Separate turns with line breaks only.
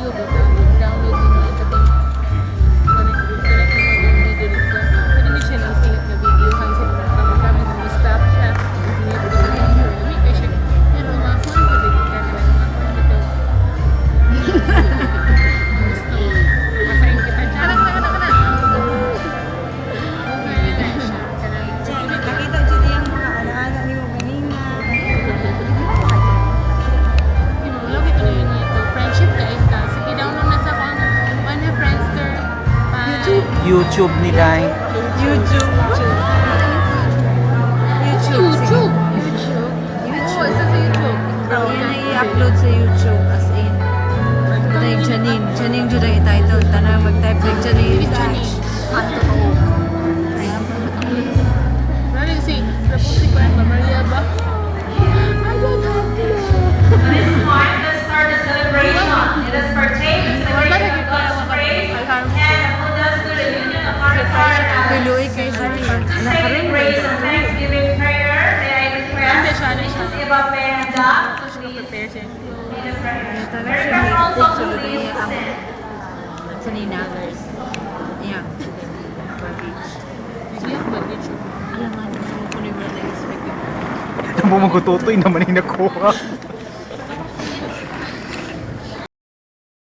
video ba ito? Download din mo ito. Connect mo mag-download din ito. Pwede din siya ng select na video. Hang sa mga kami na stop siya. Hindi ito sa video. Hindi ka siya. Pero mga phone ko din ka na. Mga phone ito. Gusto. Masain kita dyan. Anak.
Nakita ko dito yung mga anak-anak ni mo kanina.
Lagi ko na yun ito. Friendship guys ka. Sige, download na sa kung ano Friendster.
YouTube nila eh.
YouTube.
YouTube. Oo, isa sa YouTube.
Oh, yan ang i-upload sa YouTube as in. Ito yung Janine. Janine dyan ang i-title. Tanang mag-type ng Janine. Ano ko?
Lalo si Republic of Maria ba? I don't have to.
This point, let's start the celebration. Let us partake in the celebration of God's praise and hold us to the union of our heart and
Piluy kay Janine.
Second grace and thanksgiving prayer. May I request to give up my hand up.
Prepare siya.
Lead the prayer.
Tagal
Very
siya
careful
ni
also
Sulod
please.
niya ang sanina. Ayan.
Siyak ba dito?
Alam nga, gusto ko ni Brother expect.
Ito mo magututoy naman yung nakuha.